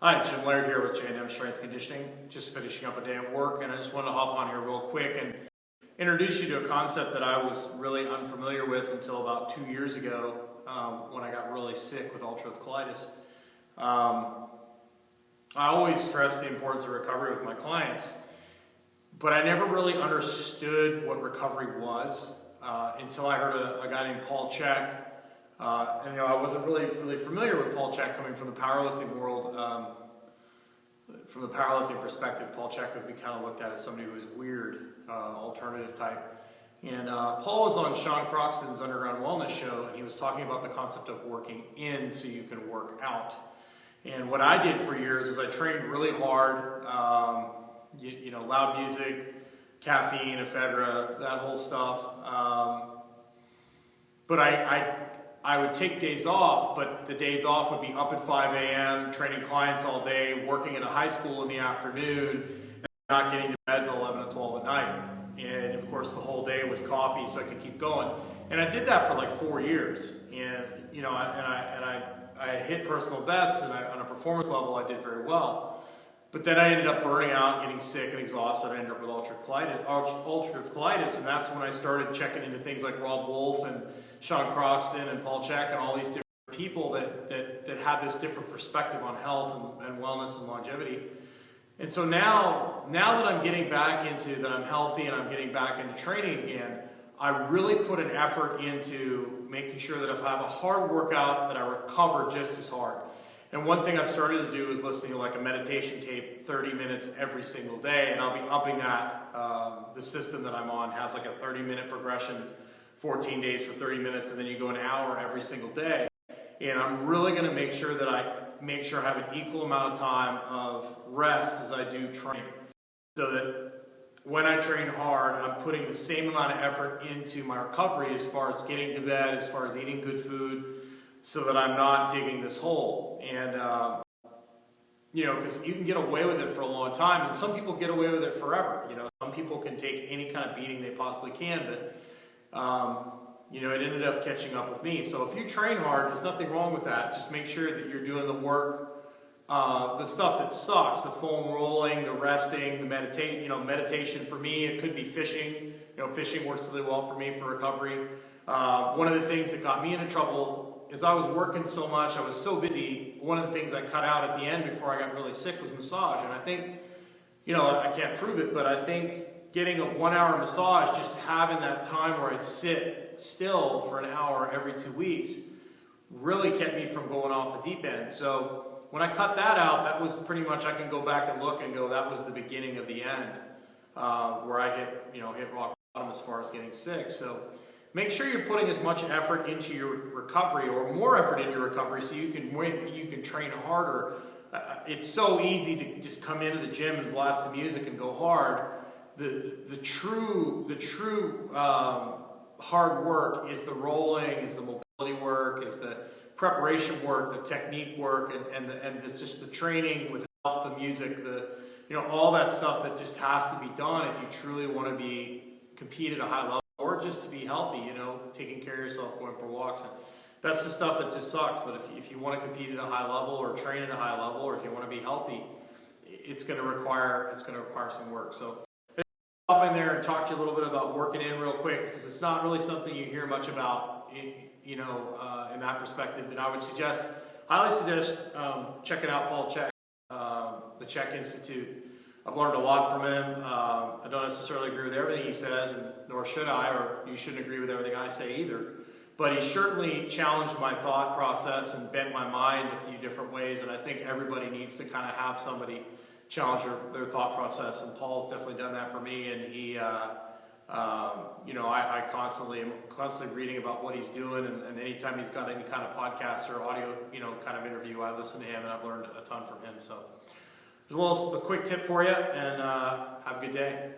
Hi, Jim Laird here with J&M Strength Conditioning. Just finishing up a day at work, and I just wanted to hop on here real quick and introduce you to a concept that I was really unfamiliar with until about 2 years ago when I got really sick with ulcerative colitis. I always stress the importance of recovery with my clients, but I never really understood what recovery was until I heard a guy named Paul Chek. And I wasn't really familiar with Paul Chek coming from the powerlifting world. From the powerlifting perspective, Paul Chek would be kind of looked at as somebody who was weird, alternative type. And Paul was on Sean Croxton's Underground Wellness show, and he was talking about the concept of working in so you can work out. And what I did for years is I trained really hard, loud music, caffeine, ephedra, that whole stuff. But I would take days off, but the days off would be up at 5 a.m., training clients all day, working at a high school in the afternoon, and not getting to bed till 11 or 12 at night. And of course, the whole day was coffee, so I could keep going. And I did that for like 4 years. And I hit personal bests, and on a performance level, I did very well. But then I ended up burning out, getting sick and exhausted. I ended up with ulcerative colitis, and that's when I started checking into things like Rob Wolf and Sean Croxton and Paul Chek and all these different people that have this different perspective on health and wellness and longevity. And so now that I'm getting back into that I'm healthy and I'm getting back into training again, I really put an effort into making sure that if I have a hard workout, that I recover just as hard. And one thing I've started to do is listening to like a meditation tape 30 minutes every single day, and I'll be upping that. The system that I'm on has like a 30-minute progression, 14 days for 30 minutes, and then you go an hour every single day. And I'm really going to make sure that I have an equal amount of time of rest as I do training, so that when I train hard, I'm putting the same amount of effort into my recovery as far as getting to bed, as far as eating good food, so that I'm not digging this hole. And, because you can get away with it for a long time, and some people get away with it forever. Some people can take any kind of beating they possibly can, but, it ended up catching up with me. So if you train hard, there's nothing wrong with that. Just make sure that you're doing the work, the stuff that sucks, the foam rolling, the resting, the meditation. For me, it could be fishing. Fishing works really well for me for recovery. One of the things that got me into trouble is I was working so much, I was so busy. One of the things I cut out at the end before I got really sick was massage. And I think, I can't prove it, but I think getting a 1 hour massage, just having that time where I'd sit still for an hour every 2 weeks, really kept me from going off the deep end. So when I cut that out, that was pretty much, I can go back and look and go, that was the beginning of the end, where I hit rock bottom as far as getting sick. So make sure you're putting as much effort into your recovery, or more effort into your recovery, so you can train harder. It's so easy to just come into the gym and blast the music and go hard. The true hard work is the rolling, is the mobility work, is the preparation work, the technique work, and just the training without the music, all that stuff that just has to be done if you truly want to compete at a high level, or just to be healthy, taking care of yourself, going for walks. And that's the stuff that just sucks. But if you want to compete at a high level, or train at a high level, or if you want to be healthy, it's going to require some work. So hop in there and talk to you a little bit about working in real quick, because it's not really something you hear much about, in that perspective. And I would highly suggest checking out Paul Chek, the Chek Institute. I've learned a lot from him. I don't necessarily agree with everything he says, and nor should I, or you shouldn't agree with everything I say either. But he certainly challenged my thought process and bent my mind a few different ways, and I think everybody needs to kind of have somebody challenge their thought process, and Paul's definitely done that for me. And he, I constantly reading about what he's doing, and anytime he's got any kind of podcast or audio, kind of interview, I listen to him, and I've learned a ton from him. So there's a quick tip for you, and have a good day.